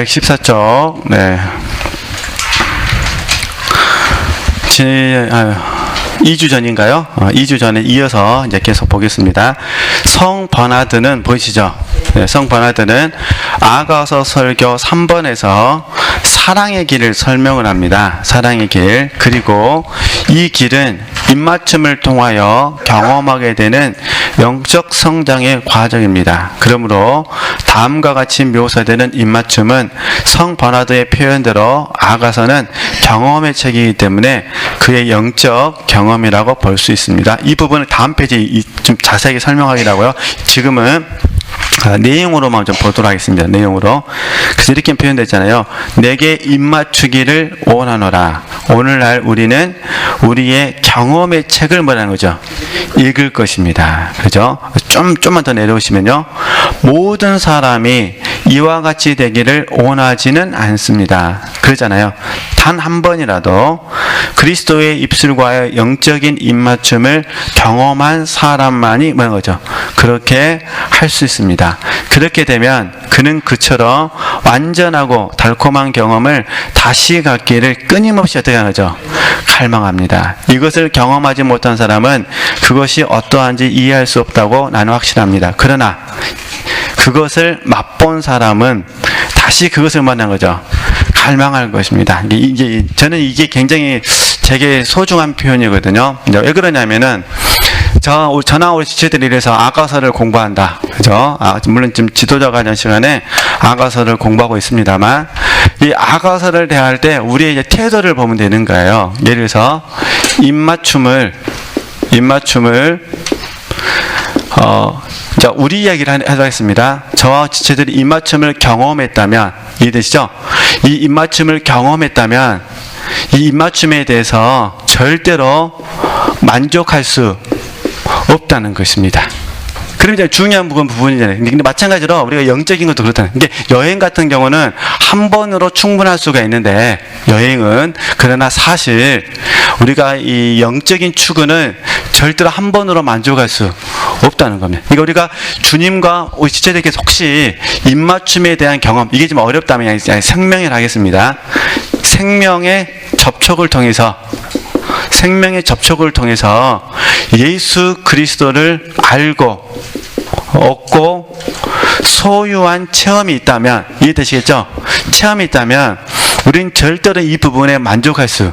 114쪽. 네. 2주 전인가요? 2주 전에 이어서 이제 계속 보겠습니다. 성 버나드는 보이시죠? 네, 성 버나드는 아가서 설교 3번에서 사랑의 길을 설명을 합니다. 사랑의 길. 그리고 이 길은 입맞춤을 통하여 경험하게 되는 영적 성장의 과정입니다. 그러므로 다음과 같이 묘사되는 입맞춤은 성 버나드의 표현대로 아가서는 경험의 책이기 때문에 그의 영적 경험이라고 볼 수 있습니다. 이 부분을 다음 페이지에 좀 자세하게 설명하기라고요. 지금은 내용으로만 좀 보도록 하겠습니다. 내용으로. 그래서 이렇게 표현됐잖아요. 내게 입맞추기를 원하노라. 오늘날 우리는 우리의 경험의 책을 뭐라는 거죠? 읽을 것입니다. 그죠? 좀만 더 내려오시면요. 모든 사람이 이와 같이 되기를 원하지는 않습니다. 그러잖아요. 단 한 번이라도 그리스도의 입술과의 영적인 입맞춤을 경험한 사람만이 뭐라는 거죠? 그렇게 할 수 있습니다. 그렇게 되면 그는 그처럼 완전하고 달콤한 경험을 다시 갖기를 끊임없이 어떻게 하죠? 갈망합니다. 이것을 경험하지 못한 사람은 그것이 어떠한지 이해할 수 없다고 나는 확신합니다. 그러나 그것을 맛본 사람은 다시 그것을 만난 거죠. 갈망할 것입니다. 저는 이게 굉장히 되게 소중한 표현이거든요. 왜 그러냐면은 저나 우리 지체들이 이래서 아가서를 공부한다. 그죠? 물론 지금 지도자 과정 시간에 아가서를 공부하고 있습니다만, 이 아가서를 대할 때 우리의 이제 태도를 보면 되는 거예요. 예를 들어서, 입맞춤을, 자, 우리 이야기를 하겠습니다. 저와 지체들이 입맞춤을 경험했다면, 이해되시죠? 이 입맞춤을 경험했다면, 이 입맞춤에 대해서 절대로 만족할 수 없다는 것입니다. 그럼 이제 중요한 부분이잖아요. 근데 마찬가지로 우리가 영적인 것도 그렇다는. 이게 여행 같은 경우는 한 번으로 충분할 수가 있는데, 여행은 그러나 사실 우리가 이 영적인 추구는 절대로 한 번으로 만족할 수 없다는 겁니다. 그러니까 우리가 주님과 우리 지체들에게 혹시 입맞춤에 대한 경험, 이게 좀 어렵다면 그냥 생명을 하겠습니다. 생명의 접촉을 통해서 예수 그리스도를 알고 얻고 소유한 체험이 있다면, 이해되시겠죠? 체험이 있다면 우리는 절대로 이 부분에 만족할 수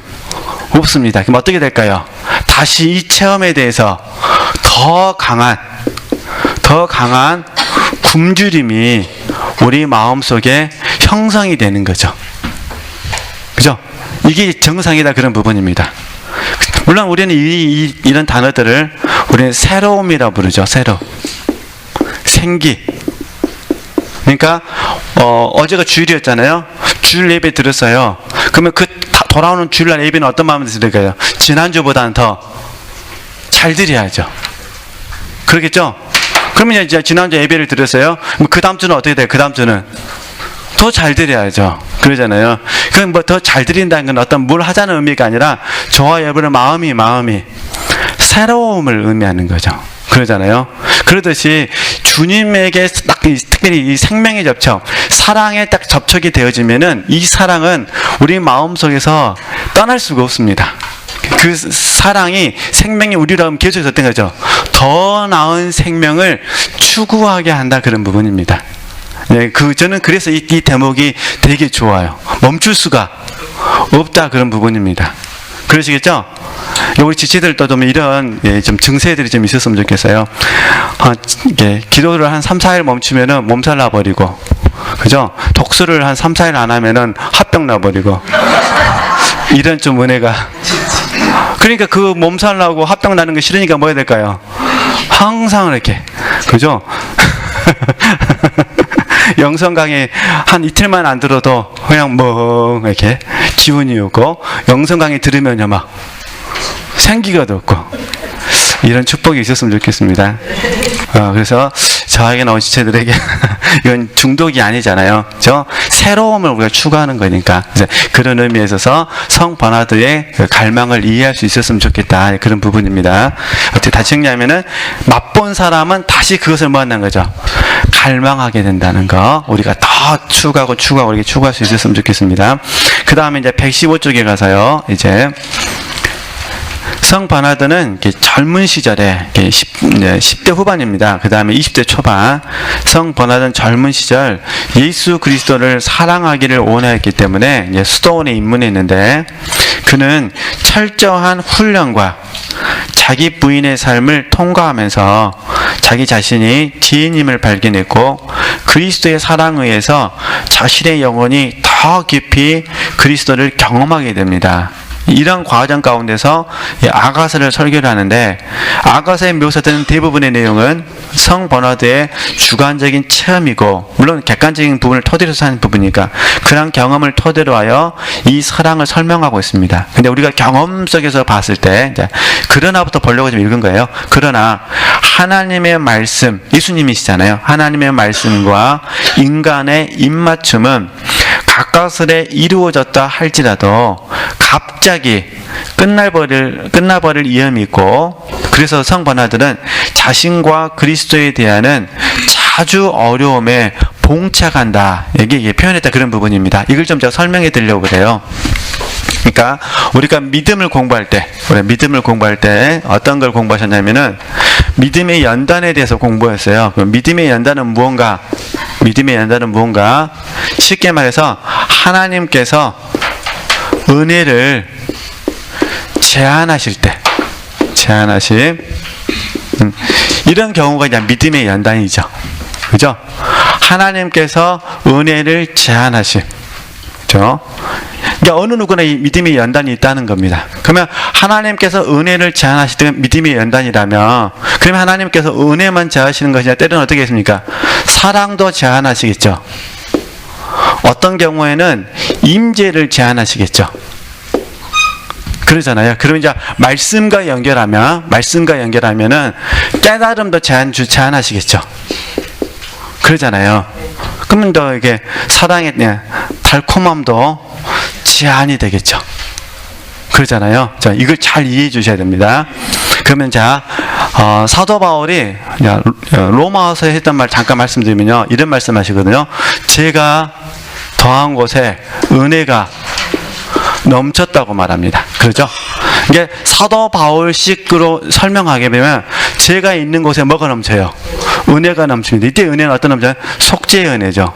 없습니다. 그럼 어떻게 될까요? 다시 이 체험에 대해서 더 강한 굶주림이 우리 마음속에 형성이 되는 거죠. 그죠? 이게 정상이다, 그런 부분입니다. 물론 우리는 이런 단어들을 우리는 새로움이라고 부르죠. 생기. 그러니까 어제가 주일이었잖아요. 주일 예배 들었어요. 그러면 돌아오는 주일날 예배는 어떤 마음으로 드릴까요? 지난주보다는 더 잘 드려야죠. 그러겠죠? 그러면 이제 지난주 예배를 드렸어요. 그 다음 주는 어떻게 돼요? 그 다음 주는 더 잘 드려야죠. 그러잖아요. 그럼 뭐 더 잘 드린다는 건 어떤 뭘 하자는 의미가 아니라 저와 여러분의 마음이 새로움을 의미하는 거죠. 그러잖아요. 그러듯이 주님에게 딱 특별히 이 생명의 접촉, 사랑에 딱 접촉이 되어지면은 이 사랑은 우리 마음 속에서 떠날 수가 없습니다. 그 사랑이 생명이 우리로 계속해서 어떤 거죠? 더 나은 생명을 추구하게 한다, 그런 부분입니다. 네, 저는 그래서 이 대목이 되게 좋아요. 멈출 수가 없다, 그런 부분입니다. 그러시겠죠? 우리 지체들도 좀 이런 좀 증세들이 좀 있었으면 좋겠어요. 기도를 한 3, 4일 멈추면은 몸살 나버리고, 그죠? 독수를 한 3, 4일 안 하면은 화병 나버리고, 이런 좀 은혜가. 그러니까 그 몸살 나고 화병 나는 거 싫으니까 뭐 해야 될까요? 항상 이렇게, 그죠? 영성 강의 한 이틀만 안 들어도 그냥 이렇게 기운이 오고, 영성 강의 들으면요 막 생기가 돋고, 이런 축복이 있었으면 좋겠습니다. 그래서 저에게 나온 지체들에게 이건 중독이 아니잖아요. 새로움을 우리가 추구하는 거니까. 그런 의미에 있어서 성 버나드의 갈망을 이해할 수 있었으면 좋겠다. 그런 부분입니다. 어떻게 다시 정리하면은 맛본 사람은 다시 그것을 뭐 한다는 거죠? 갈망하게 된다는 거. 우리가 더 추구하고 이렇게 추구할 수 있었으면 좋겠습니다. 그 다음에 이제 115쪽에 가서요. 이제 성 버나드는 젊은 시절에 10대 후반입니다. 그 다음에 20대 초반. 성 버나드는 젊은 시절 예수 그리스도를 사랑하기를 원하였기 때문에 수도원에 입문했는데, 그는 철저한 훈련과 자기 부인의 삶을 통과하면서 자기 자신이 죄인임을 발견했고, 그리스도의 사랑에 의해서 자신의 영혼이 더 깊이 그리스도를 경험하게 됩니다. 이런 과정 가운데서 아가서를 설교를 하는데, 아가서에 묘사되는 대부분의 내용은 성 버나드의 주관적인 체험이고, 물론 객관적인 부분을 토대로 하는 부분이니까 그런 경험을 토대로 하여 이 사랑을 설명하고 있습니다. 근데 우리가 경험 속에서 봤을 때, 그러나부터 보려고 좀 읽은 거예요. 그러나 하나님의 말씀, 예수님이시잖아요. 하나님의 말씀과 인간의 입맞춤은 가까스레 이루어졌다 할지라도 갑자기 끝나버릴 위험이 있고, 그래서 성 버나드는 자신과 그리스도에 대한 자주 어려움에 봉착한다, 이게 표현했다, 그런 부분입니다. 이걸 좀 제가 설명해 드리려고 그래요. 그러니까 우리가 믿음을 공부할 때 어떤 걸 공부하셨냐면은 믿음의 연단에 대해서 공부했어요. 믿음의 연단은 무언가? 쉽게 말해서 하나님께서 은혜를 제한하실 때, 이런 경우가 이제 믿음의 연단이죠. 그죠? 하나님께서 은혜를 제한하심. 그죠? 그러니까 어느 누구나 이 믿음의 연단이 있다는 겁니다. 그러면 하나님께서 은혜를 제한하실 때 믿음의 연단이라면, 그러면 하나님께서 은혜만 제한하시는 것이 아니라 때로는 어떻게 했습니까? 사랑도 제한하시겠죠. 어떤 경우에는 임재를 제한하시겠죠. 그러잖아요. 그러면 이제 말씀과 연결하면은 깨달음도 제한하시겠죠. 그러잖아요. 그러면 더 이게 사랑의 달콤함도 제한이 되겠죠. 그러잖아요. 자, 이걸 잘 이해해 주셔야 됩니다. 그러면 사도 바울이 로마서에 했던 말 잠깐 말씀드리면요, 이런 말씀하시거든요. 제가 더한 곳에 은혜가 넘쳤다고 말합니다. 그렇죠? 이게 사도 바울식으로 설명하게 되면 제가 있는 곳에 뭐가 넘쳐요? 은혜가 넘칩니다. 이때 은혜는 어떤 넘쳐요? 속죄의 은혜죠.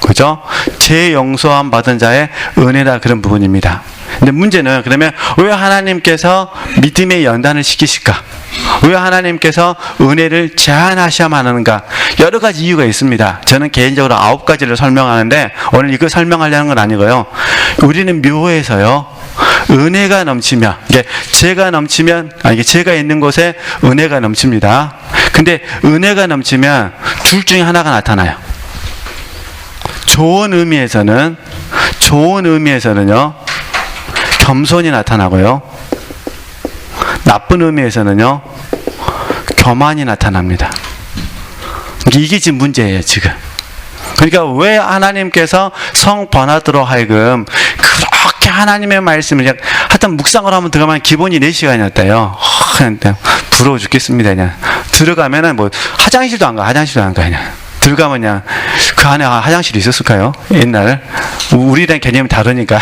그죠? 제 용서함 받은 자의 은혜라, 그런 부분입니다. 근데 문제는, 그러면 왜 하나님께서 믿음의 연단을 시키실까? 왜 하나님께서 은혜를 제한하셔야만 하는가? 여러 가지 이유가 있습니다. 저는 개인적으로 9가지를 설명하는데 오늘 이거 설명하려는 건 아니고요. 우리는 묘해서요, 은혜가 넘치면, 제가 있는 곳에 은혜가 넘칩니다. 근데 은혜가 넘치면 둘 중에 하나가 나타나요. 좋은 의미에서는요, 겸손이 나타나고요, 나쁜 의미에서는요, 교만이 나타납니다. 이게 지금 문제예요, 지금. 그러니까 왜 하나님께서 성 버나드로 하여금 그렇게 하나님의 말씀을, 하여튼 묵상을 하면 들어가면 기본이 4시간이었대요. 그냥 부러워 죽겠습니다. 그냥 들어가면은 화장실도 안 가, 그냥. 들어가면 그냥 그 안에 화장실이 있었을까요? 옛날 우리랑 개념이 다르니까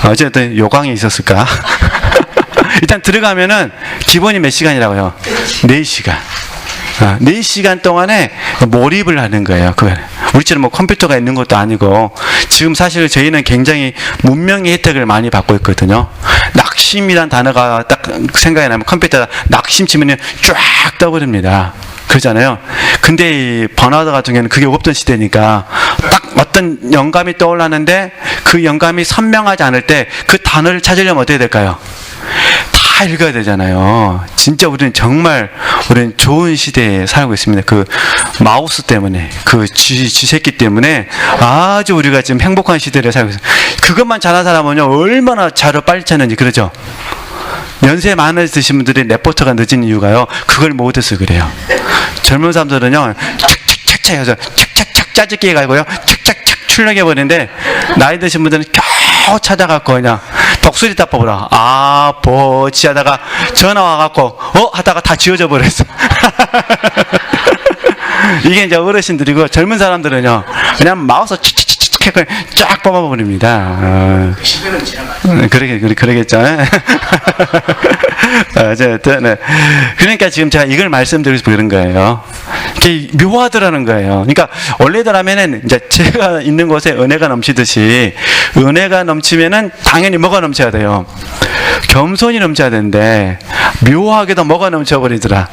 어쨌든 요강이 있었을까? 일단 들어가면은 기본이 몇 시간이라고요? 4시간. 4시간 동안에 몰입을 하는 거예요. 우리처럼 컴퓨터가 있는 것도 아니고, 지금 사실 저희는 굉장히 문명의 혜택을 많이 받고 있거든요. 낙심이란 단어가 딱 생각이 나면 컴퓨터에 낙심 치면 쫙 떠버립니다. 그러잖아요. 근데 이 버나드 같은 경우는 그게 없던 시대니까 딱 어떤 영감이 떠올랐는데 그 영감이 선명하지 않을 때 그 단어를 찾으려면 어떻게 될까요? 다 읽어야 되잖아요. 진짜 우리는 좋은 시대에 살고 있습니다. 그 마우스 때문에, 그 쥐새끼 때문에 아주 우리가 지금 행복한 시대를 살고 있습니다. 그것만 잘하는 사람은요, 얼마나 자료 빨리 찾는지, 그러죠? 연세 많으신 분들이 레포터가 늦은 이유가요. 그걸 못해서 그래요. 젊은 사람들은요, 착착착착 해서 착착착 짜증게 해가지고요, 착착착 출력해버리는데, 나이 드신 분들은 겨우 찾아갖고 그냥 독수리 따법으로 보지 하다가 전화 와갖고 하다가 다 지워져 버렸어. 이게 이제 어르신들이고, 젊은 사람들은요 그냥 마우스 착착착착 쫙 뽑아버립니다. 그러겠죠. 어쨌든 네. 그러니까 지금 제가 이걸 말씀드리고 그런 거예요. 이게 묘하더라는 거예요. 그러니까 원래대로라면은 이제 제가 있는 곳에 은혜가 넘치듯이, 은혜가 넘치면은 당연히 뭐가 넘쳐야 돼요? 겸손이 넘쳐야 되는데, 묘하게도 뭐가 넘쳐버리더라?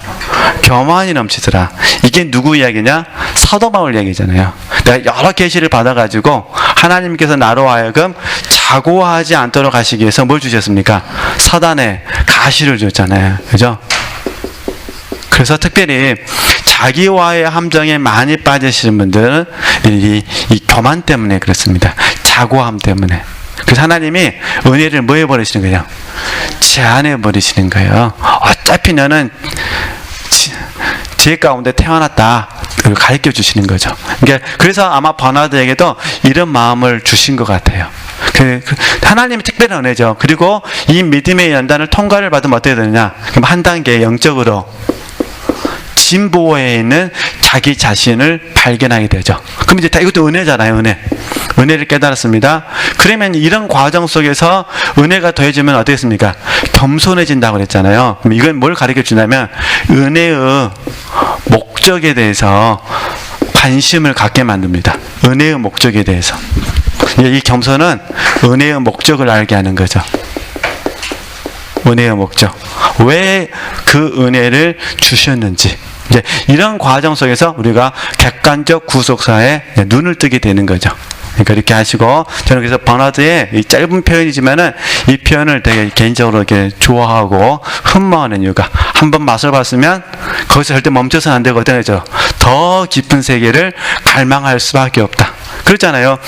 교만이 넘치더라. 이게 누구 이야기냐? 사도 바울 이야기잖아요. 내가 여러 계시를 받아가지고 하나님께서 나로 하여금 자고하지 않도록 하시기 위해서 뭘 주셨습니까? 사단에 가시를 줬잖아요. 그죠? 그래서 특별히 자기와의 함정에 많이 빠지시는 분들은 이 교만 때문에 그렇습니다. 자고함 때문에. 그래서 하나님이 은혜를 뭐 해버리시는 거예요? 제한해버리시는 거예요. 어차피 너는 죄 가운데 태어났다. 가르쳐 주시는 거죠. 그러니까 그래서 아마 버나드에게도 이런 마음을 주신 것 같아요. 하나님의 특별한 은혜죠. 그리고 이 믿음의 연단을 통과를 받으면 어떻게 되느냐? 그럼 한 단계 영적으로 진보에 있는 자기 자신을 발견하게 되죠. 그럼 이제 이것도 은혜잖아요. 은혜를 깨달았습니다. 그러면 이런 과정 속에서 은혜가 더해지면 어떻겠습니까? 겸손해진다고 그랬잖아요. 그럼 이건 뭘 가르쳐 주냐면, 은혜의 목적에 대해서 관심을 갖게 만듭니다. 은혜의 목적에 대해서. 이 겸손은 은혜의 목적을 알게 하는 거죠. 은혜의 목적. 왜 그 은혜를 주셨는지. 이제 이런 과정 속에서 우리가 객관적 구속사에 눈을 뜨게 되는 거죠. 그러니까 이렇게 하시고, 저는 그래서 버나드의 이 짧은 표현이지만은 이 표현을 되게 개인적으로 이렇게 좋아하고 흠모하는 이유가, 한번 맛을 봤으면 거기서 절대 멈춰서는 안 되거든요. 더 깊은 세계를 갈망할 수밖에 없다. 그렇잖아요.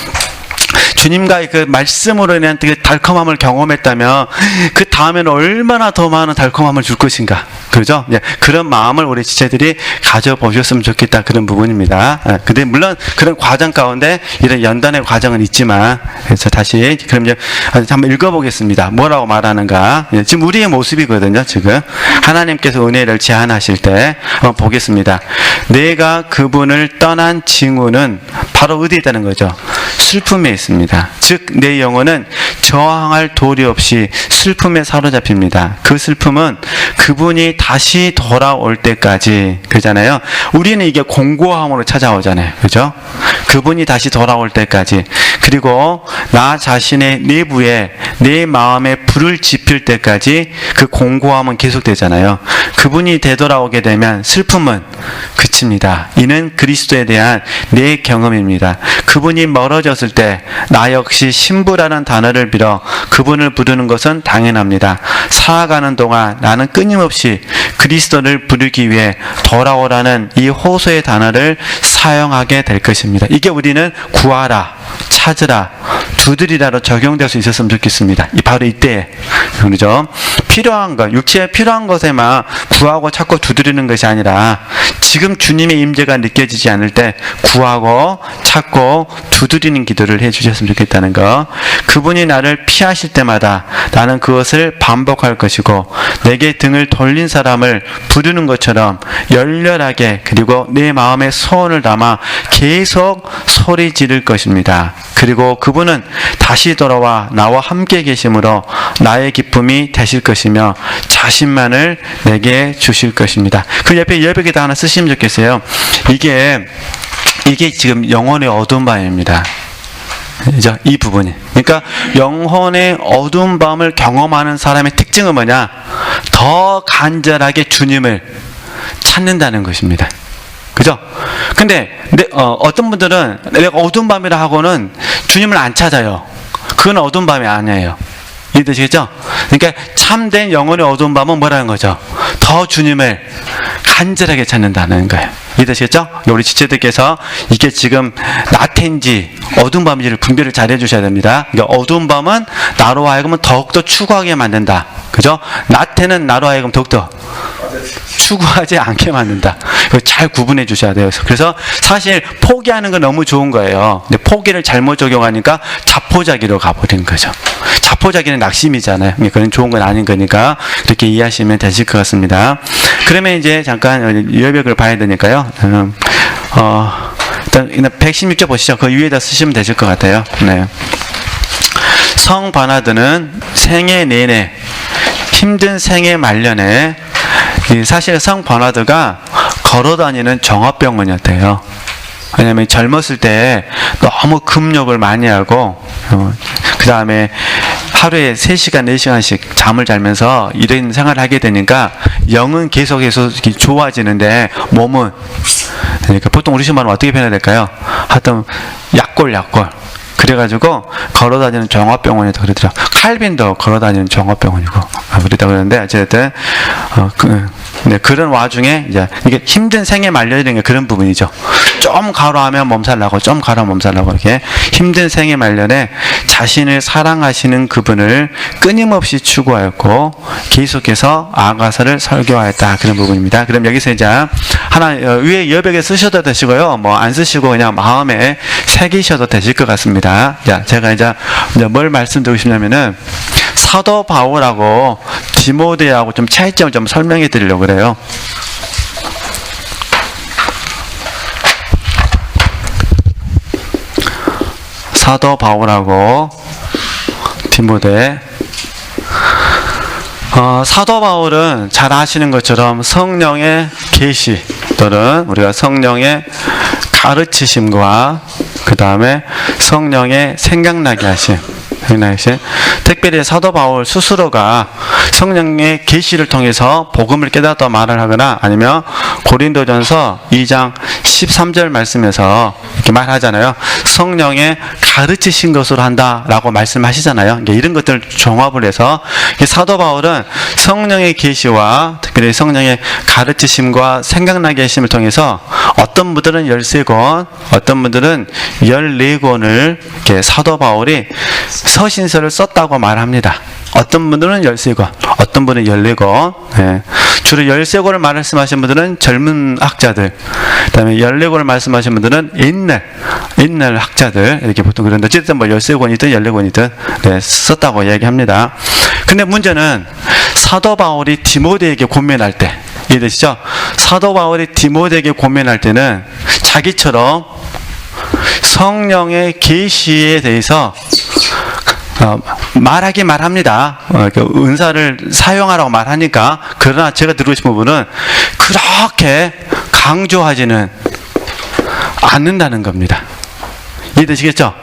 주님과의 그 말씀으로 인한 그 달콤함을 경험했다면 그 다음에는 얼마나 더 많은 달콤함을 줄 것인가. 그죠? 그런 마음을 우리 지체들이 가져보셨으면 좋겠다. 그런 부분입니다. 근데 물론 그런 과정 가운데 이런 연단의 과정은 있지만, 그래서 다시 그럼 이제 한번 읽어보겠습니다. 뭐라고 말하는가. 지금 우리의 모습이거든요. 지금 하나님께서 은혜를 제한하실 때 한번 보겠습니다. 내가 그분을 떠난 징후는 바로 어디에 있다는 거죠? 슬픔에 있습니다. 즉 내 영혼은 저항할 도리 없이 슬픔에 사로잡힙니다. 그 슬픔은 그분이 다시 돌아올 때까지. 그러잖아요. 우리는 이게 공고함으로 찾아오잖아요. 그죠? 그분이 다시 돌아올 때까지. 그리고 나 자신의 내부에 내 마음에 불을 지필 때까지 그 공고함은 계속되잖아요. 그분이 되돌아오게 되면 슬픔은 그칩니다. 이는 그리스도에 대한 내 경험입니다. 그분이 멀어졌을 때 나 역시 신부라는 단어를 빌어 그분을 부르는 것은 당연합니다. 살아가는 동안 나는 끊임없이 그리스도를 부르기 위해 돌아오라는 이 호소의 단어를 사용하게 될 것입니다. 이게 우리는 구하라, 찾으라, 두드리라로 적용될 수 있었으면 좋겠습니다. 바로 이때에. 그렇죠? 필요한 것, 육체에 필요한 것에만 구하고 찾고 두드리는 것이 아니라, 지금 주님의 임재가 느껴지지 않을 때 구하고 찾고 두드리는 기도를 해주셨으면 좋겠다는 거. 그분이 나를 피하실 때마다 나는 그것을 반복할 것이고, 내게 등을 돌린 사람을 부르는 것처럼 열렬하게, 그리고 내 마음의 소원을 담아 계속 소리 지를 것입니다. 그리고 그분은 다시 돌아와 나와 함께 계심으로 나의 기쁨이 되실 것이며 자신만을 내게 주실 것입니다. 그 옆에 여백에다 하나 쓰시면 좋겠어요. 이게 지금 영혼의 어두운 밤입니다. 그죠? 이 부분이. 그러니까 영혼의 어두운 밤을 경험하는 사람의 특징은 뭐냐? 더 간절하게 주님을 찾는다는 것입니다. 그죠? 근데 어떤 분들은 내가 어두운 밤이라 하고는 주님을 안 찾아요. 그건 어두운 밤이 아니에요. 이해되시겠죠? 그러니까 참된 영혼의 어두운 밤은 뭐라는 거죠? 더 주님을 간절하게 찾는다는 거예요. 이해되시겠죠? 우리 지체들께서 이게 지금 낮인지 어두운 밤인지를 분별을 잘 해주셔야 됩니다. 그러니까 어두운 밤은 나로 하여금 더욱더 추구하게 만든다. 그죠? 낮에는 나로 하여금 더욱더 추구하지 않게 만든다. 이거 잘 구분해 주셔야 돼요. 그래서 사실 포기하는 건 너무 좋은 거예요. 근데 포기를 잘못 적용하니까 자포자기로 가버리는 거죠. 자포자기는 낙심이잖아요. 그건 좋은 건 아닌 거니까 그렇게 이해하시면 되실 것 같습니다. 그러면 이제 잠깐 여백을 봐야 되니까요. 일단 116쪽 보시죠. 그 위에다 쓰시면 되실 것 같아요. 네. 성 버나드는 생애 내내 힘든 생애 말년에 사실 성 버나드가 걸어다니는 종합병원이었대요. 왜냐하면 젊었을 때 너무 금욕을 많이 하고 그 다음에 하루에 3시간, 4시간씩 잠을 자면서 이런 생활을 하게 되니까 영은 계속해서 좋아지는데 몸은, 그러니까 보통 우리 신발은 어떻게 표현해야 될까요? 하여튼 약골 그래가지고 걸어다니는 종합병원이다 그러더라고요. 칼빈도 걸어다니는 종합병원이고 그랬다고 그러는데 어쨌든 네, 그런 와중에 이제 이게 힘든 생에 말려있는 게 그런 부분이죠. 좀 가로하면 몸살나고 좀 가로하면 몸살나고 이렇게 힘든 생에 말년에 자신을 사랑하시는 그분을 끊임없이 추구하였고 계속해서 아가서를 설교하였다, 그런 부분입니다. 그럼 여기서 이제 하나 위에 여백에 쓰셔도 되시고요, 뭐 안 쓰시고 그냥 마음에 새기셔도 되실 것 같습니다. 자, 제가 이제 뭘 말씀드리고 싶냐면은 사도 바울하고 디모데하고 좀 차이점을 좀 설명해 드리려고 그래요. 사도 바울하고 디모데. 사도 바울은 잘 아시는 것처럼 성령의 계시 또는 우리가 성령의 가르치심과 그 다음에 성령의 생각나게 하심, 특별히 사도 바울 스스로가 성령의 계시를 통해서 복음을 깨닫다 말을 하거나 아니면 고린도전서 2장 13절 말씀에서 이렇게 말하잖아요. 성령의 가르치신 것으로 한다라고 말씀하시잖아요. 이런 것들을 종합을 해서 사도 바울은 성령의 계시와 특별히 성령의 가르치심과 생각나게 하심을 통해서 어떤 분들은 13권, 어떤 분들은 14권을 이렇게 사도 바울이 서신서를 썼다고 말합니다. 어떤 분들은 13권, 어떤 분은 14권. 예. 주로 13권을 말씀하신 분들은 젊은 학자들, 그 다음에 14권을 말씀하신 분들은 옛날 학자들, 이렇게 보통 그런데 어쨌든 뭐 13권이든 14권이든 네, 썼다고 이야기합니다. 근데 문제는 사도 바울이 디모데에게 권면할 때, 이해되시죠? 사도 바울이 디모데에게 권면할 때는 자기처럼 성령의 계시에 대해서 말합니다. 은사를 사용하라고 말하니까. 그러나 제가 드리고 싶은 부분은 그렇게 강조하지는 않는다는 겁니다. 이해되시겠죠?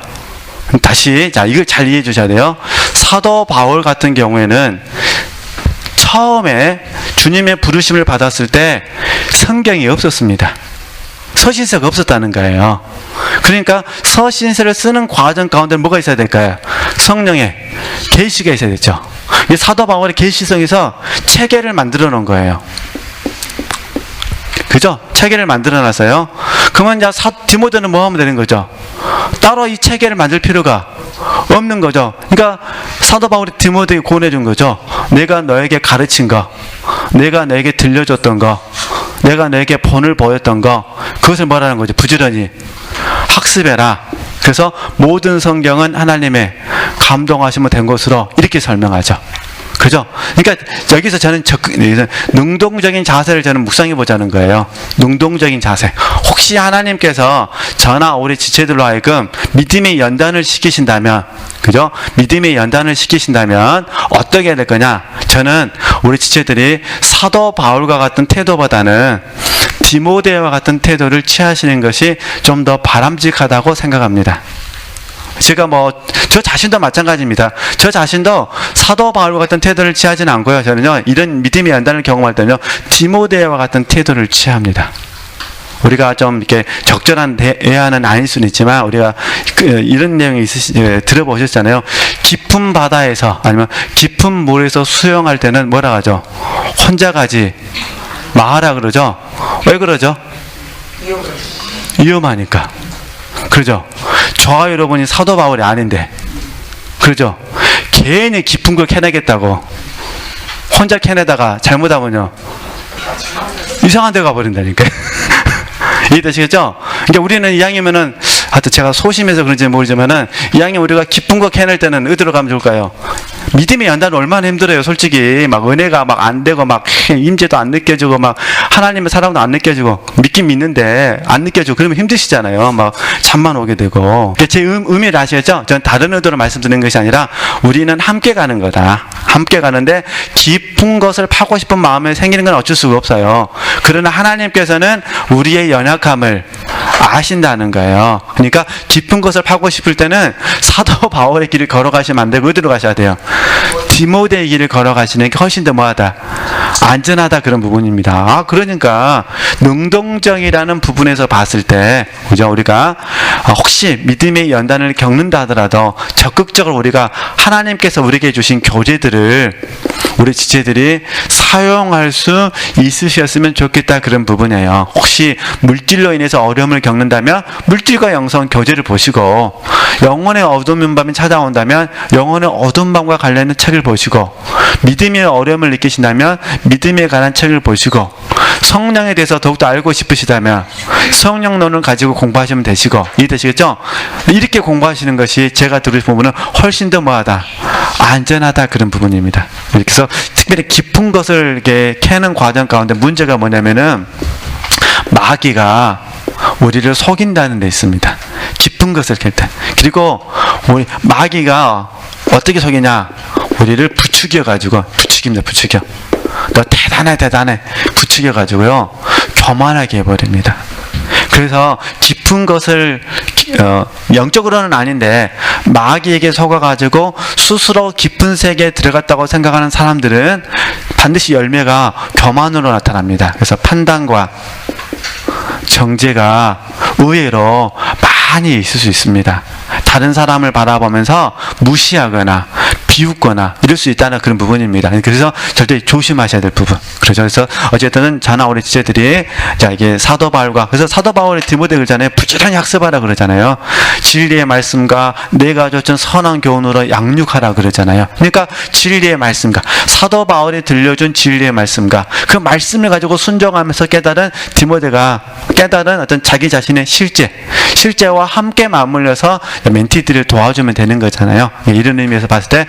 다시, 자, 이걸 잘 이해해 주셔야 돼요. 사도 바울 같은 경우에는 처음에 주님의 부르심을 받았을 때 성경이 없었습니다. 서신서가 없었다는 거예요. 그러니까 서신서를 쓰는 과정 가운데 뭐가 있어야 될까요? 성령의 계시가 있어야 되죠. 사도 바울의 계시성에서 체계를 만들어 놓은 거예요. 그죠? 체계를 만들어 놨어요. 그러면 이제 디모데는 뭐 하면 되는 거죠? 따로 이 체계를 만들 필요가 없는 거죠. 그러니까 사도 바울이 디모데에게 권해 준 거죠. 내가 너에게 가르친 거, 내가 너에게 들려줬던 거, 내가 너에게 본을 보였던 거, 그것을 뭐라는 거죠? 부지런히 학습해라. 그래서 모든 성경은 하나님의 감동하시면 된 것으로 이렇게 설명하죠. 그죠? 그러니까 여기서 저는 능동적인 자세를 저는 묵상해 보자는 거예요. 능동적인 자세. 혹시 하나님께서 저나 우리 지체들로 하여금 믿음의 연단을 시키신다면, 그죠? 믿음의 연단을 시키신다면 어떻게 해야 될 거냐? 저는 우리 지체들이 사도 바울과 같은 태도보다는 디모데와 같은 태도를 취하시는 것이 좀 더 바람직하다고 생각합니다. 제가 저 자신도 마찬가지입니다. 저 자신도 사도 바울과 같은 태도를 취하지는 않고요. 저는요, 이런 믿음의 연단을 경험할 때는요, 디모데와 같은 태도를 취합니다. 우리가 좀 이렇게 적절한 대안은 아닐 수는 있지만, 우리가 이런 내용이 들어보셨잖아요. 깊은 바다에서 아니면 깊은 물에서 수영할 때는 뭐라 하죠? 혼자 가지 마라 그러죠? 왜 그러죠? 위험하니까. 그러죠? 저와 여러분이 사도 바울이 아닌데, 그러죠? 괜히 깊은 걸 캐내겠다고 혼자 캐내다가 잘못하면요 이상한 데 가버린다니까. 이해되시겠죠? 그러니까 우리는 이왕이면은, 하여튼 제가 소심해서 그런지 모르지만은, 이왕이면 우리가 깊은 거 캐낼 때는 어디로 가면 좋을까요? 믿음의 연단은 얼마나 힘들어요, 솔직히. 막 은혜가 막 안 되고, 막 임재도 안 느껴지고, 막 하나님의 사랑도 안 느껴지고, 믿긴 믿는데 안 느껴지고, 그러면 힘드시잖아요. 막 잠만 오게 되고. 제 의미를 아시겠죠? 전 다른 의도로 말씀드리는 것이 아니라, 우리는 함께 가는 거다. 함께 가는데, 깊은 것을 파고 싶은 마음에 생기는 건 어쩔 수가 없어요. 그러나 하나님께서는 우리의 연약함을 아신다는 거예요. 그러니까 깊은 것을 파고 싶을 때는 사도 바울의 길을 걸어가시면 안 되고 어디로 가셔야 돼요? 디모데의 길을 걸어가시는 게 훨씬 더 뭐하다? 안전하다, 그런 부분입니다. 아, 그러니까 능동적이라는 부분에서 봤을 때, 그죠? 우리가 혹시 믿음의 연단을 겪는다 하더라도 적극적으로 우리가 하나님께서 우리에게 주신 교재들을 우리 지체들이 사용할 수 있으셨으면 좋겠다, 그런 부분이에요. 혹시 물질로 인해서 어려움을 겪는다면 물질과 영성 교재를 보시고, 영혼의 어두운 밤이 찾아온다면 영혼의 어두운 밤과 관련된 책을 보시고, 믿음의 어려움을 느끼신다면 믿음에 관한 책을 보시고, 성령에 대해서 더욱더 알고 싶으시다면 성령론을 가지고 공부하시면 되시고, 이해되시겠죠? 이렇게 공부하시는 것이 제가 들으신 부분은 훨씬 더 뭐하다? 안전하다, 그런 부분입니다. 이렇게 해서 특별히 깊은 것을 이렇게 캐는 과정 가운데 문제가 뭐냐면은, 마귀가 우리를 속인다는 데 있습니다. 깊은 것을 캘 때. 그리고 우리 마귀가 어떻게 속이냐? 우리를 부추겨가지고, 부추겨. 너 대단해. 부추겨가지고요, 교만하게 해버립니다. 그래서 깊은 것을, 영적으로는 아닌데, 마귀에게 속아가지고 스스로 깊은 세계에 들어갔다고 생각하는 사람들은 반드시 열매가 교만으로 나타납니다. 그래서 판단과 정죄가 의외로 많이 있을 수 있습니다. 다른 사람을 바라보면서 무시하거나 비웃거나 이럴 수 있다는 그런 부분입니다. 그래서 절대 조심하셔야 될 부분. 그래서 어쨌든 저나 우리 지체들이, 자, 이게 사도 바울과, 그래서 사도 바울의 디모데 글자에 부지런히 학습하라 그러잖아요. 진리의 말씀과 내가 줬던 선한 교훈으로 양육하라 그러잖아요. 그러니까 진리의 말씀과 사도 바울이 들려준 진리의 말씀과 그 말씀을 가지고 순종하면서 깨달은 디모데가 깨달은 어떤 자기 자신의 실제와 함께 맞물려서 멘티들을 도와주면 되는 거잖아요. 이런 의미에서 봤을 때,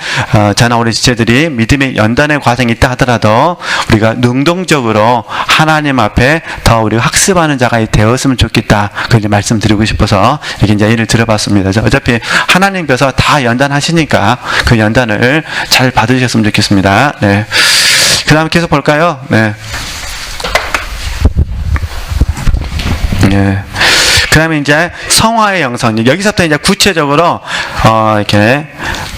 저나 우리 지체들이 믿음의 연단의 과정이 있다 하더라도 우리가 능동적으로 하나님 앞에 더 우리가 학습하는 자가 되었으면 좋겠다, 그렇게 말씀드리고 싶어서 이렇게 이제 예를 들어봤습니다. 어차피 하나님께서 다 연단하시니까 그 연단을 잘 받으셨으면 좋겠습니다. 네. 그 다음에 계속 볼까요? 네. 네. 그 다음에 이제 성화의 영성. 여기서부터 이제 구체적으로, 이렇게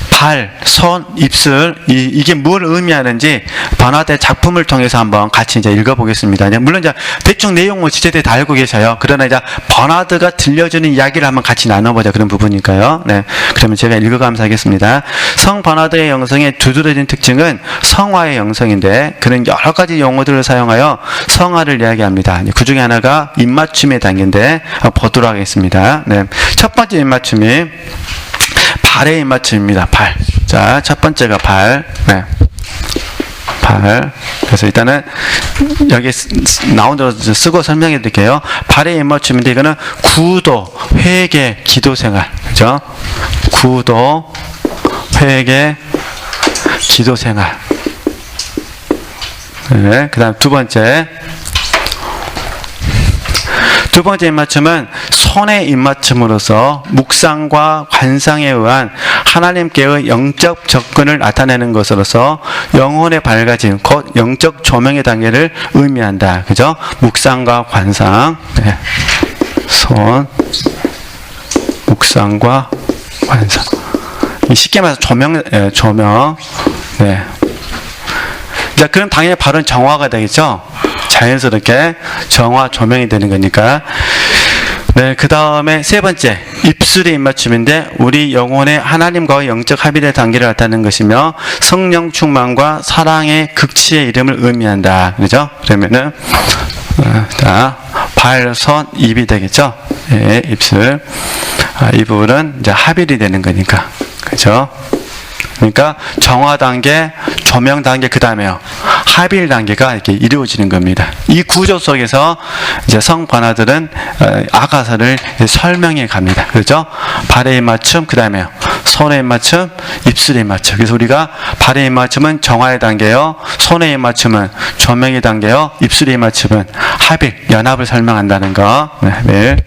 발, 손, 입술, 이게 뭘 의미하는지 번화대 작품을 통해서 한번 같이 이제 읽어보겠습니다. 물론 이제 대충 내용을 지체들이 다 알고 계셔요. 그러나 이제 버나드가 들려주는 이야기를 한번 같이 나눠보자, 그런 부분이니까요. 네. 그러면 제가 읽어가면서 하겠습니다. 성 버나드의 영성의 두드러진 특징은 성화의 영성인데, 그런 여러 가지 용어들을 사용하여 성화를 이야기합니다. 그 중에 하나가 입맞춤의 단계인데, 보도록 하겠습니다. 네. 첫 번째 입맞춤이 발의 입맞춤입니다. 발. 자, 첫 번째가 발. 네. 발. 그래서 일단은 여기 나온 대로 쓰고 설명해 드릴게요. 발의 입맞춤인데, 이거는 구도, 회개, 기도 생활. 그죠? 구도, 회개, 기도 생활. 네. 그 다음 두 번째 입맞춤은 손의 입맞춤으로서 묵상과 관상에 의한 하나님께의 영적 접근을 나타내는 것으로서 영혼의 밝아짐, 곧 영적 조명의 단계를 의미한다. 그죠? 묵상과 관상. 네. 손, 묵상과 관상. 쉽게 말해서 조명. 네. 자, 그럼 당연히 발은 정화가 되겠죠? 자연스럽게 정화, 조명이 되는 거니까. 네, 그 다음에 세 번째, 입술의 입맞춤인데, 우리 영혼의 하나님과의 영적 합일의 단계를 나타내는 것이며, 성령 충만과 사랑의 극치의 이름을 의미한다. 그죠? 그러면은, 자, 발, 손, 입이 되겠죠? 네, 입술. 이 부분은 이제 합일이 되는 거니까. 그죠? 그러니까 정화 단계, 조명 단계, 그 다음에요. 합일 단계가 이렇게 이루어지는 겁니다. 이 구조 속에서 이제 성관아들은 아가서를 설명해 갑니다. 그렇죠? 발의 입맞춤, 그 다음에요. 손의 입맞춤, 입술의 입맞춤. 그래서 우리가 발의 입맞춤은 정화의 단계요. 손의 입맞춤은 조명의 단계요. 입술의 입맞춤은 합일, 연합을 설명한다는 거. 네, 합일,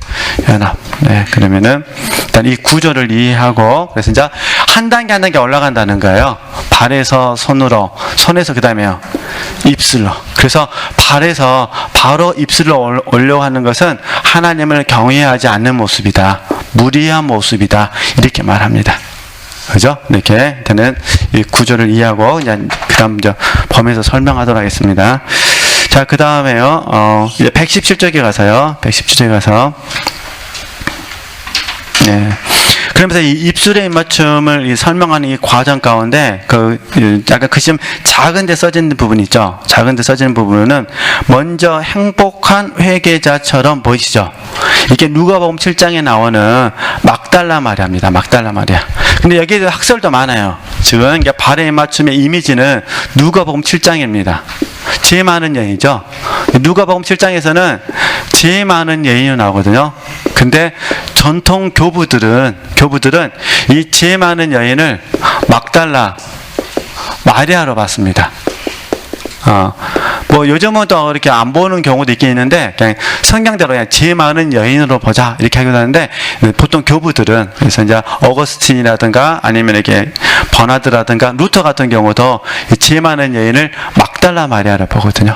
연합. 네, 그러면은 일단 이 구조를 이해하고, 그래서 이제 한 단계 한 단계 올라간다는 거예요. 발에서 손으로, 손에서 그 다음에요. 입술로. 그래서 발에서 바로 입술로 올려하는 것은 하나님을 경외하지 않는 모습이다. 무리한 모습이다. 이렇게 말합니다. 그죠? 이렇게 되는 이 구조를 이해하고, 그냥 그 다음 범위에서 설명하도록 하겠습니다. 자, 그 다음에요. 이제 117쪽에 가서요. 117쪽에 가서. 네. 그러면서 이 입술의 입맞춤을 설명하는 이 과정 가운데 약간 그 좀 작은 데 써진 부분 있죠. 작은 데 써진 부분은 먼저 행복한 회개자처럼 보이시죠. 이게 누가복음 7장에 나오는 막달라 마리아입니다. 막달라 마리아. 근데 여기에 학설도 많아요. 지금 발의 입맞춤의 이미지는 누가복음 7장입니다. 죄 많은 여인이죠. 누가복음 7장에서는 죄 많은 여인이 나오거든요. 근데 전통 교부들은 이 죄 많은 여인을 막달라 마리아로 봤습니다. 뭐 요즘은 또 이렇게 안 보는 경우도 있긴 있는데, 그냥 성경대로 그냥 죄 많은 여인으로 보자 이렇게 하기도 하는데, 보통 교부들은, 그래서 이제 어거스틴이라든가 아니면 이렇게 버나드라든가 루터 같은 경우도 이 죄 많은 여인을 막달라 마리아로 보거든요.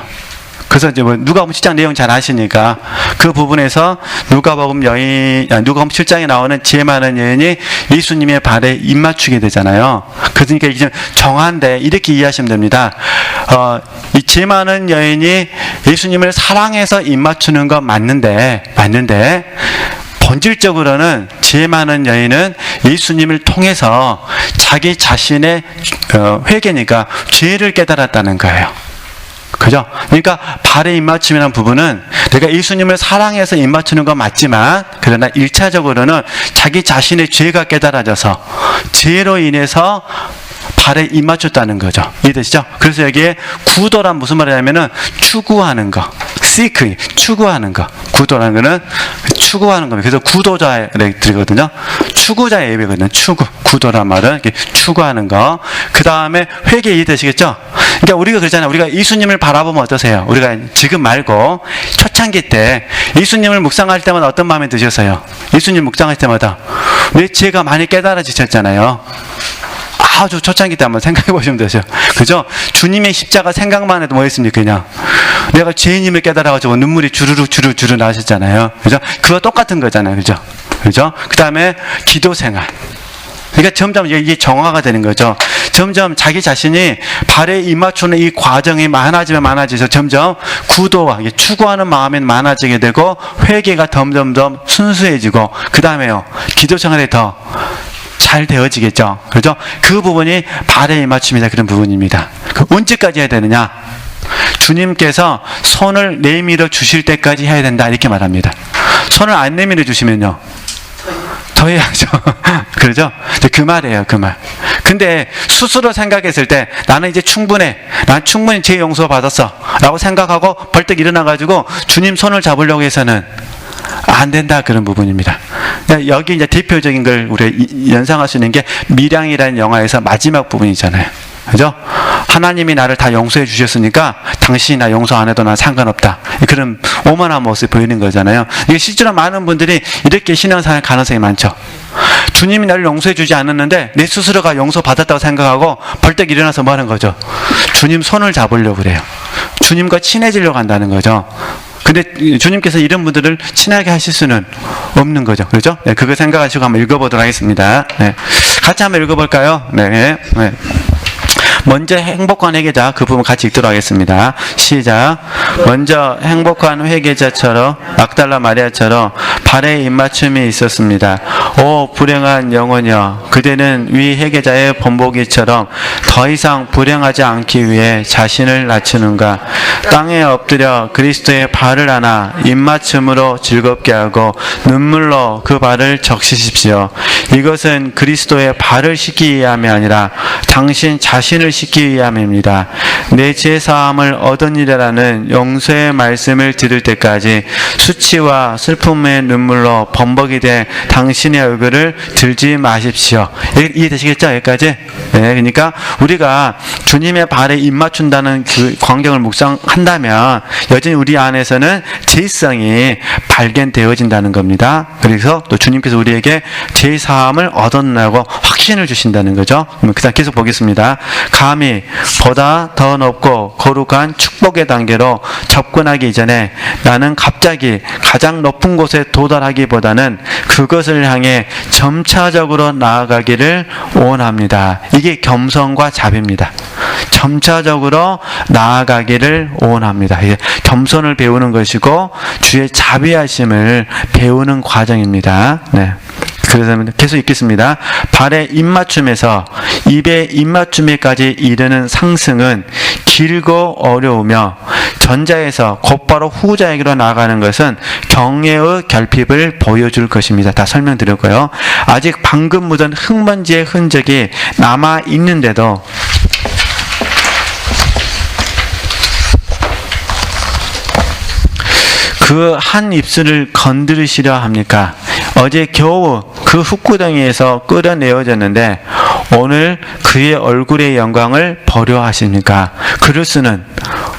그래서 이제 뭐 누가복음 7장 내용 잘 아시니까 그 부분에서 누가복음 7장에 나오는 지혜 많은 여인이 예수님의 발에 입맞추게 되잖아요. 그러니까 이게 좀 정한데 이렇게 이해하시면 됩니다. 이 지혜 많은 여인이 예수님을 사랑해서 입맞추는 건 맞는데 본질적으로는 지혜 많은 여인은 예수님을 통해서 자기 자신의 회개니까 죄를 깨달았다는 거예요. 그죠? 그러니까 발의 입맞춤이라는 부분은 내가 예수님을 사랑해서 입맞추는 건 맞지만, 그러나 1차적으로는 자기 자신의 죄가 깨달아져서 죄로 인해서 발에 입맞췄다는 거죠. 이해되시죠? 그래서 여기에 구도란 무슨 말이냐면은 추구하는 거, seek, 추구하는 거. 구도라는 거는 추구하는 겁니다. 그래서 구도자에 들거든요. 추구자의 예배거든요. 추구, 구도란 말은 이렇게 추구하는 거. 그 다음에 회개 이해되시겠죠? 그러니까 우리가 그러잖아요. 우리가 예수님을 바라보면 어떠세요? 우리가 지금 말고 초창기 때 예수님을 묵상할 때마다 어떤 마음이 드셨어요? 예수님 묵상할 때마다 내 죄가 많이 깨달아지셨잖아요. 아주 초창기 때 한번 생각해 보시면 되죠. 그죠? 주님의 십자가 생각만 해도 뭐였습니까? 그냥 내가 죄인임을 깨달아가지고 눈물이 주르륵 나셨잖아요. 그죠? 그거 똑같은 거잖아요. 그죠? 그죠? 그 다음에 기도 생활. 그러니까 점점 이게 정화가 되는 거죠. 점점 자기 자신이 발에 입맞추는 이 과정이 많아지면서 점점 구도와 추구하는 마음이 많아지게 되고, 회개가 점점점 순수해지고, 그 다음에요, 기도 생활이 더 잘 되어지겠죠. 그렇죠? 그 부분이 발에 입맞춤이다. 그런 부분입니다. 언제까지 해야 되느냐? 주님께서 손을 내밀어 주실 때까지 해야 된다. 이렇게 말합니다. 손을 안 내밀어 주시면요, 더 해야죠. 그러죠? 그 말이에요, 그 말. 근데 스스로 생각했을 때 나는 이제 충분해. 난 충분히 죄 용서 받았어. 라고 생각하고 벌떡 일어나가지고 주님 손을 잡으려고 해서는 안 된다. 그런 부분입니다. 여기 이제 대표적인 걸 우리 연상할 수 있는 게 밀양이라는 영화에서 마지막 부분이잖아요. 그죠? 하나님이 나를 다 용서해 주셨으니까 당신이 나 용서 안 해도 난 상관없다. 그런 오만한 모습이 보이는 거잖아요. 이게 실제로 많은 분들이 이렇게 신앙생활 가능성이 많죠. 주님이 나를 용서해 주지 않았는데 내 스스로가 용서받았다고 생각하고 벌떡 일어나서 뭐 하는 거죠? 주님 손을 잡으려고 그래요. 주님과 친해지려고 한다는 거죠. 근데 주님께서 이런 분들을 친하게 하실 수는 없는 거죠. 그렇죠? 네, 그거 생각하시고 한번 읽어보도록 하겠습니다. 네. 같이 한번 읽어볼까요? 네. 먼저 행복한 회개자, 그 부분 같이 읽도록 하겠습니다. 시작. 먼저 행복한 회개자처럼, 막달라 마리아처럼 발에 입맞춤이 있었습니다. 오 불행한 영혼이여, 그대는 위 회개자의 본보기처럼 더 이상 불행하지 않기 위해 자신을 낮추는가. 땅에 엎드려 그리스도의 발을 안아 입맞춤으로 즐겁게 하고 눈물로 그 발을 적시십시오. 이것은 그리스도의 발을 씻기 위함이 아니라 당신 자신을 씻기 위함입니다. 내 죄사함을 얻으리라는 용서의 말씀을 들을 때까지 수치와 슬픔의 눈물로 범벅이 된 당신의 얼굴을 들지 마십시오. 이해되시겠죠? 여기까지? 네, 그러니까 우리가 주님의 발에 입맞춘다는 그 광경을 묵상한다면 여전히 우리 안에서는 죄성이 발견되어진다는 겁니다. 그래서 또 주님께서 우리에게 죄사함을 얻었나고 확신을 주신다는 거죠. 그다음 계속 보겠습니다. 감히 보다 더 높고 거룩한 축복의 단계로 접근하기 이전에 나는 갑자기 가장 높은 곳에 도달하기보다는 그것을 향해 점차적으로 나아가기를 원합니다. 이게 겸손과 자비입니다. 점차적으로 나아가기를 원합니다. 이게 겸손을 배우는 것이고 주의 자비하심을 배우는 과정입니다. 네. 그래서 계속 읽겠습니다. 발의 입맞춤에서 입의 입맞춤에까지 이르는 상승은 길고 어려우며 전자에서 곧바로 후자에게로 나아가는 것은 경외의 결핍을 보여줄 것입니다. 다 설명드렸고요. 아직 방금 묻은 흙먼지의 흔적이 남아 있는데도 그 한 입술을 건드리시려 합니까? 어제 겨우 그 흙구덩이에서 끌어내어졌는데 오늘 그의 얼굴의 영광을 버려 하십니까? 그럴 수는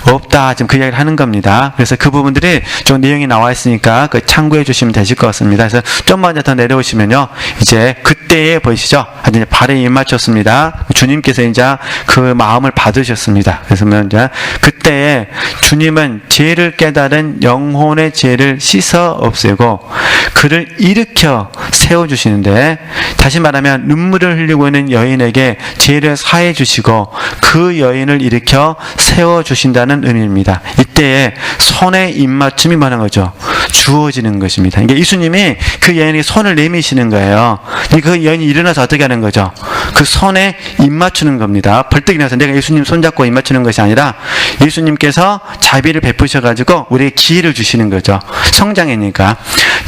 없다. 지금 그 이야기를 하는 겁니다. 그래서 그 부분들이 좀 내용이 나와 있으니까 그 참고해 주시면 되실 것 같습니다. 그래서 좀만 더 내려오시면요. 이제 그때에 보이시죠? 이제 발에 입맞췄습니다. 주님께서 이제 그 마음을 받으셨습니다. 그래서 이제 그때에 주님은 죄를 깨달은 영혼의 죄를 씻어 없애고 그를 일으켜 세워주시는데, 다시 말하면 눈물을 흘리고 있는 여인에게 죄를 사해 주시고 그 여인을 일으켜 세워주신다는 의미입니다. 이때에 손의 입맞춤이 뭐하는 거죠? 주어지는 것입니다. 그러니까 예수님이 그 여인에게 손을 내미시는 거예요. 그 여인이 일어나서 어떻게 하는 거죠? 그 손에 입맞추는 겁니다. 벌떡 일어나서 내가 예수님 손잡고 입맞추는 것이 아니라 예수님께서 자비를 베푸셔가지고 우리에게 기회를 주시는 거죠. 성장이니까.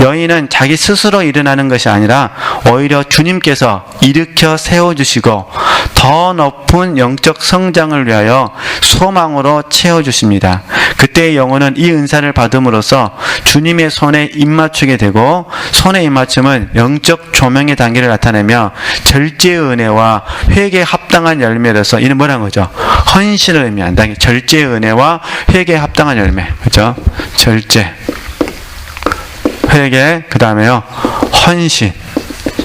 여인은 자기 스스로 일어나는 것이 아니라 오히려 주님께서 일으켜 세워주시고 더 높은 영적 성장을 위하여 소망으로 채워주십니다. 그때의 영혼은 이 은사를 받음으로써 주님의 손에 입맞추게 되고, 손의 입맞춤은 영적 조명의 단계를 나타내며 절제의 은혜와 회개에 합당한 열매로서, 이는 뭐라는 거죠? 헌신을 의미한다. 절제의 은혜와 회개에 합당한 열매. 그렇죠? 절제, 회개, 그 다음에요 헌신.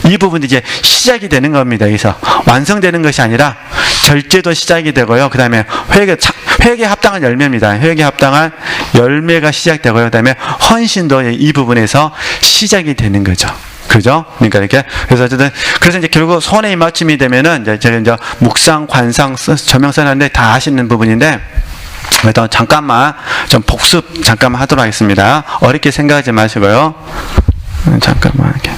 이 부분이 이제 시작이 되는 겁니다. 여기서 완성되는 것이 아니라 절제도 시작이 되고요. 그 다음에 회개에 합당한 열매입니다. 회개에 합당한 열매가 시작되고요. 그 다음에 헌신도 이 부분에서 시작이 되는 거죠. 그죠? 그러니까 이렇게. 그래서 어쨌든, 그래서 이제 결국 손에 입맞춤이 되면은 이제 묵상, 관상, 저명 써놨는데 다 아시는 부분인데, 일단 잠깐만 좀 복습 잠깐만 하도록 하겠습니다. 어렵게 생각하지 마시고요. 잠깐만 이렇게.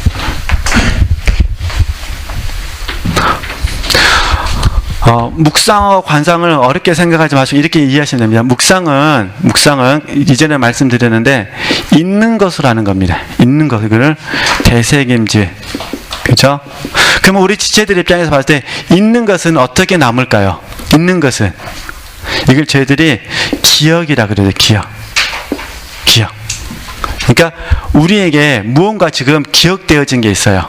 묵상과 관상을 어렵게 생각하지 마시고 이렇게 이해하시면 됩니다. 묵상은 이전에 말씀드렸는데 있는 것으로 하는 겁니다. 있는 것, 그걸 되새김질. 그렇죠? 그러면 우리 지체들 입장에서 봤을 때 있는 것은 어떻게 남을까요? 있는 것은 이걸 저희들이 기억이라 그래요. 기억. 그러니까 우리에게 무언가 지금 기억되어진 게 있어요.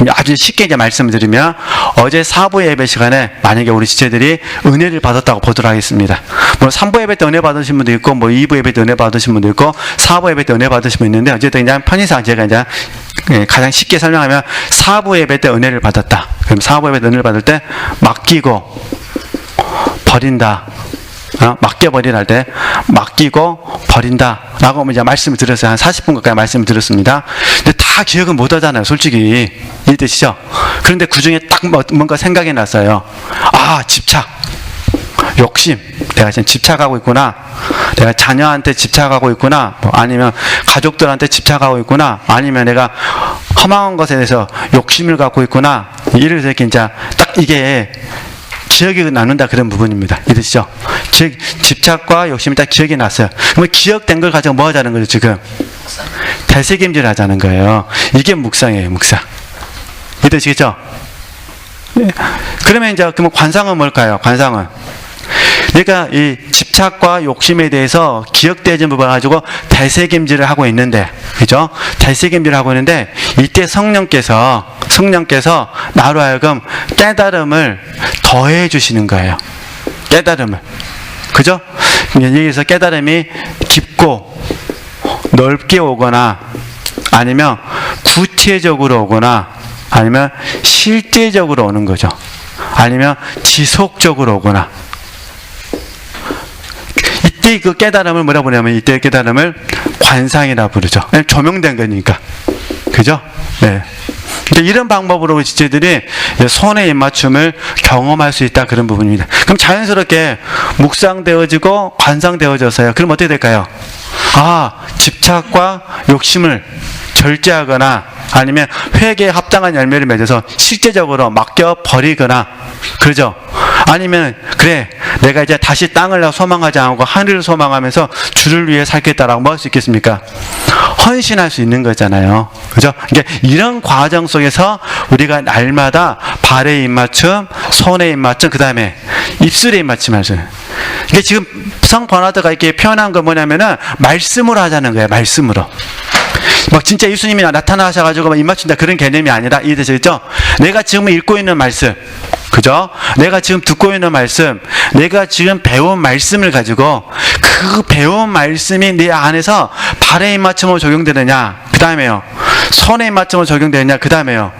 아주 쉽게 이제 말씀을 드리면, 어제 4부 예배 시간에 만약에 우리 지체들이 은혜를 받았다고 보도록 하겠습니다. 뭐 3부 예배 때 은혜 받으신 분도 있고, 뭐 2부 예배 때 은혜 받으신 분도 있고, 4부 예배 때 은혜 받으신 분도 있는데, 어쨌든 그냥 편의상 제가 이제 가장 쉽게 설명하면 4부 예배 때 은혜를 받았다. 그럼 4부 예배 때 은혜를 받을 때 맡기고 버린다. 맡겨버리라 할 때 맡기고 버린다 라고 이제 말씀을 드렸어요. 한 40분 가까이 말씀을 드렸습니다. 근데 다 기억은 못 하잖아요, 솔직히. 이 뜻이죠? 그런데 그 중에 딱 뭔가 생각이 났어요. 집착, 욕심, 내가 지금 집착하고 있구나. 내가 자녀한테 집착하고 있구나. 뭐 아니면 가족들한테 집착하고 있구나. 아니면 내가 허망한 것에 대해서 욕심을 갖고 있구나. 이래서 이렇게 이제 딱 이게 기억이 남는다 그런 부분입니다. 이해되시죠? 즉 집착과 욕심이 딱 기억이 났어요. 그러면 기억된 걸 가지고 뭐 하자는 거죠 지금? 되새김질 하자는 거예요. 이게 묵상이에요. 묵상. 이해되시겠죠? 네. 그러면 이제 그러면 관상은 뭘까요? 관상은 그러니까 이 집착과 욕심에 대해서 기억되는 부분을 가지고 되새김질을 하고 있는데, 그죠? 되새김질을 하고 있는데 이때 성령께서 나로 하여금 깨달음을 더해 주시는 거예요. 깨달음을, 그죠? 여기서 깨달음이 깊고 넓게 오거나 아니면 구체적으로 오거나 아니면 실제적으로 오는 거죠. 아니면 지속적으로 오거나. 이때 그 깨달음을 뭐라 부르냐면 이때 깨달음을 관상이라 부르죠. 조명된 거니까. 그죠? 네. 그러니까 이런 방법으로 지체들이 손의 입맞춤을 경험할 수 있다 그런 부분입니다. 그럼 자연스럽게 묵상되어지고 관상되어져서요. 그럼 어떻게 될까요? 아, 집착과 욕심을 절제하거나 아니면 회개에 합당한 열매를 맺어서 실제적으로 맡겨버리거나, 그러죠? 아니면 그래 내가 이제 다시 땅을 소망하지 않고 하늘을 소망하면서 주를 위해 살겠다라고 뭐 할 수 있겠습니까? 헌신할 수 있는 거잖아요. 그죠? 그러니까 이런 과정 속에서 우리가 날마다 발의 입맞춤, 손의 입맞춤, 그 다음에 입술의 입맞춤 할 수 있어요. 그러니까 지금 성 버나드가 이렇게 표현한 건 뭐냐면은 말씀으로 하자는 거예요. 말씀으로. 막 진짜 예수님이 나타나셔가지고 막 입맞춘다 그런 개념이 아니라, 이해되시겠죠? 내가 지금 읽고 있는 말씀, 그죠? 내가 지금 듣고 있는 말씀, 내가 지금 배운 말씀을 가지고 그 배운 말씀이 내 안에서 발의 입맞춤으로 적용되느냐, 그 다음에요 손의 입맞춤으로 적용되느냐, 그 다음에요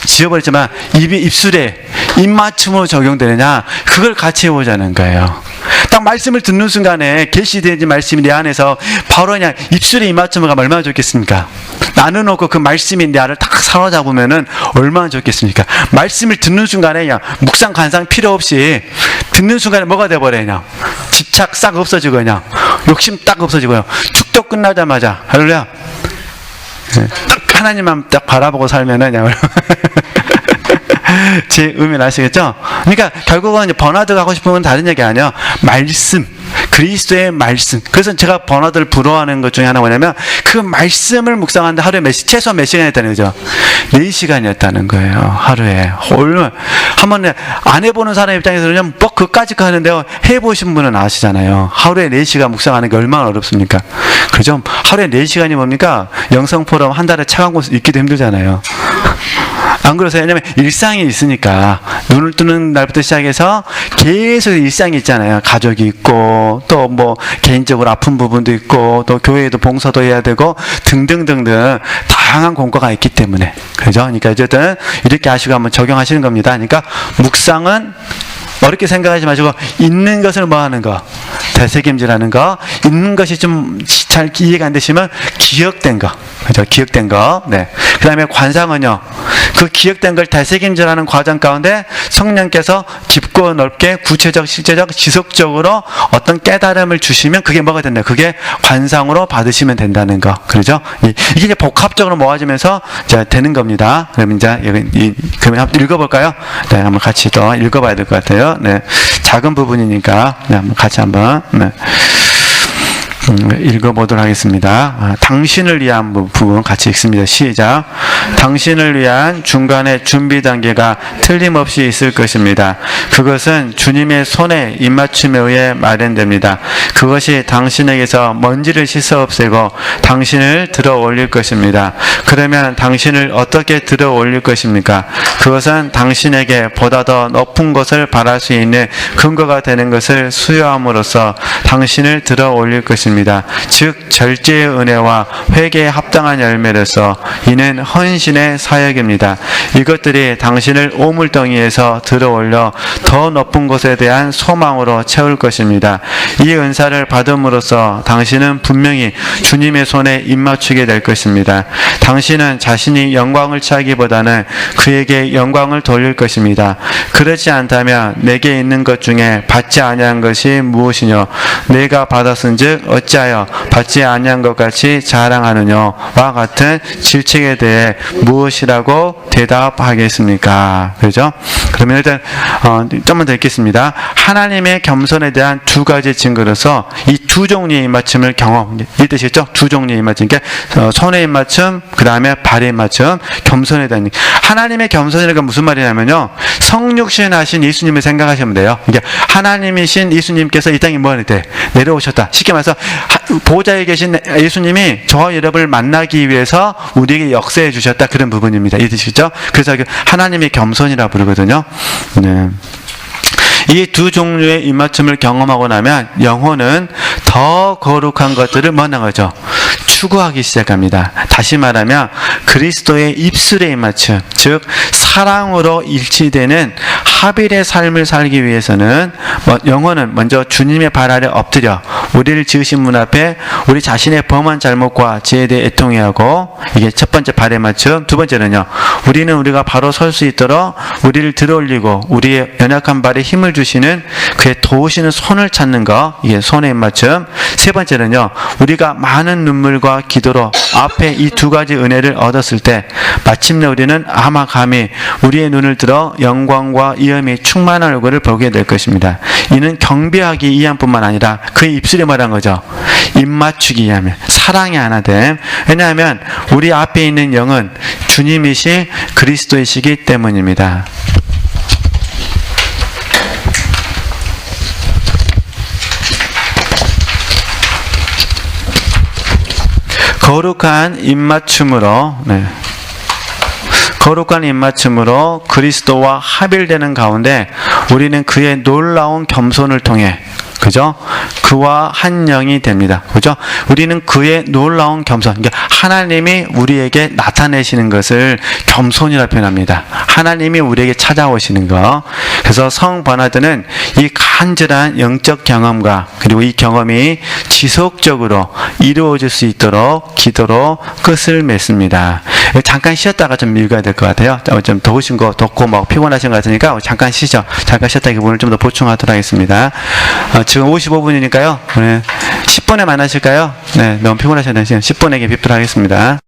지어버렸지만 입술에 입맞춤으로 적용되느냐, 그걸 같이 해보자는 거예요. 딱 말씀을 듣는 순간에 계시된 말씀이 내 안에서 바로 그냥 입술에 입맞춤을 가면 얼마나 좋겠습니까? 나눠놓고 그 말씀이 내 안을 딱 사로잡으면은 얼마나 좋겠습니까? 말씀을 듣는 순간에 그냥 묵상 관상 필요 없이 듣는 순간에 뭐가 돼버려요? 그냥 집착 싹 없어지고 그냥 욕심 딱 없어지고요. 축도 끝나자마자 할렐루야. 딱 하나님만 딱 바라보고 살면은 그냥 제 의미는 아시겠죠? 그러니까 결국은 이제 버나드가 하고 싶은 건 다른 얘기 아니에요. 말씀, 그리스도의 말씀. 그래서 제가 버나드를 부러워하는 것 중에 하나 뭐냐면 그 말씀을 묵상하는데 하루에 최소 몇 시간 했다는 거죠? 4시간이었다는 거예요. 하루에. 한번 안 해보는 사람 입장에서는 뭐 그까짓 거 하는데요. 해보신 분은 아시잖아요. 하루에 4시간 묵상하는 게 얼마나 어렵습니까? 그죠? 하루에 4시간이 뭡니까? 영성포럼 한 달에 차가운 곳 있기도 힘들잖아요. 안 그러세요? 왜냐면 일상이 있으니까 눈을 뜨는 날부터 시작해서 계속 일상이 있잖아요. 가족이 있고 또 뭐 개인적으로 아픈 부분도 있고 또 교회에도 봉사도 해야 되고 등등등등 다양한 공과가 있기 때문에, 그죠? 그러니까 어쨌든 이렇게 하시고 한번 적용하시는 겁니다. 그러니까 묵상은 어렵게 생각하지 마시고 있는 것을 뭐 하는 거? 되새김질하는 거. 있는 것이 좀 잘 이해가 안 되시면 기억된 거. 그죠? 기억된 거. 네. 그 다음에 관상은요. 그 기억된 걸 되새김질하는 과정 가운데 성령께서 깊고 넓게 구체적, 실제적, 지속적으로 어떤 깨달음을 주시면 그게 뭐가 된다? 그게 관상으로 받으시면 된다는 거. 그러죠? 이게 이제 복합적으로 모아지면서 이제 되는 겁니다. 그럼 이제 그러면 한번 읽어볼까요? 네. 한번 같이 또 읽어봐야 될 것 같아요. 네. 작은 부분이니까 네, 한번 같이 한번 네. 읽어보도록 하겠습니다. 당신을 위한 부분 같이 읽습니다. 시작. 당신을 위한 중간에 준비 단계가 틀림없이 있을 것입니다. 그것은 주님의 손에 입맞춤에 의해 마련됩니다. 그것이 당신에게서 먼지를 씻어 없애고 당신을 들어 올릴 것입니다. 그러면 당신을 어떻게 들어 올릴 것입니까? 그것은 당신에게 보다 더 높은 것을 바랄 수 있는 근거가 되는 것을 수여함으로써 당신을 들어 올릴 것입니다. 것입니다. 즉 절제의 은혜와 회개에 합당한 열매로서 이는 헌신의 사역입니다. 이것들이 당신을 오물덩이에서 들어올려 더 높은 곳에 대한 소망으로 채울 것입니다. 이 은사를 받음으로써 당신은 분명히 주님의 손에 입맞추게 될 것입니다. 당신은 자신이 영광을 취하기보다는 그에게 영광을 돌릴 것입니다. 그렇지 않다면 내게 있는 것 중에 받지 아니한 것이 무엇이뇨? 내가 받았은즉 어찌하여 받지 아니한 것 같이 자랑하느냐와 같은 질책에 대해 무엇이라고 대답하겠습니까? 그렇죠? 그러면 일단 좀만 더 읽겠습니다. 하나님의 겸손에 대한 두 가지 증거로서 이 두 종류의 입맞춤을 경험, 이 뜻이죠? 두 종류의 입맞춤. 그러니까 손의 입맞춤, 그 다음에 발의 입맞춤, 겸손에 대한. 하나님의 겸손이라는 건 무슨 말이냐면요, 성육신 하신 예수님을 생각하시면 돼요. 그러니까 하나님이신 예수님께서 이 땅에 뭐 할 때 내려오셨다. 쉽게 말해서 보좌에 계신 예수님이 저와 여러분을 만나기 위해서 우리에게 역사해 주셨다. 그런 부분입니다. 이 뜻이죠? 그래서 하나님의 겸손이라 부르거든요. 네. 이 두 종류의 입맞춤을 경험하고 나면 영혼은 더 거룩한 것들을 뭐 하는 거죠? 추구하기 시작합니다. 다시 말하면 그리스도의 입술의 입맞춤, 즉 사랑으로 일치되는 하빌의 삶을 살기 위해서는 영혼은 먼저 주님의 발 아래 엎드려 우리를 지으신 분 앞에 우리 자신의 범한 잘못과 죄에 대해 애통해야 하고, 이게 첫 번째 발의 맞춤. 두 번째는요, 우리가 바로 설 수 있도록 우리를 들어올리고 우리의 연약한 발에 힘을 주시는 그의 도우시는 손을 찾는 거, 이게 손의 입맞춤. 세 번째는요, 우리가 많은 눈물과 기도로 앞에 이 두 가지 은혜를 얻었을 때 마침내 우리는 아마 감히 우리의 눈을 들어 영광과 이음이 충만한 얼굴을 보게 될 것입니다. 이는 경배하기 위한 뿐만 아니라 그의 입술에 말한 거죠. 입맞추기 위함, 사랑이 하나 됨. 왜냐하면 우리 앞에 있는 영은 주님이시 그리스도이시기 때문입니다. 거룩한 입맞춤으로, 거룩한 입맞춤으로 그리스도와 합일되는 가운데 우리는 그의 놀라운 겸손을 통해, 그죠? 그와 한 영이 됩니다. 그죠? 우리는 그의 놀라운 겸손, 그러니까 하나님이 우리에게 나타내시는 것을 겸손이라 표현합니다. 하나님이 우리에게 찾아오시는 거. 그래서 성 버나드는 이 간절한 영적 경험과 그리고 이 경험이 지속적으로 이루어질 수 있도록 기도로 끝을 맺습니다. 잠깐 쉬었다가 좀 읽어야 될 것 같아요. 좀 더우신 거 덥고 막 피곤하신 것 같으니까 잠깐 쉬죠. 잠깐 쉬었다 이 부분을 좀 더 보충하도록 하겠습니다. 지금 55분이니까요. 10분에 만나실까요? 네, 너무 피곤하셨는데 10분에게 뵙도록 하겠습니다.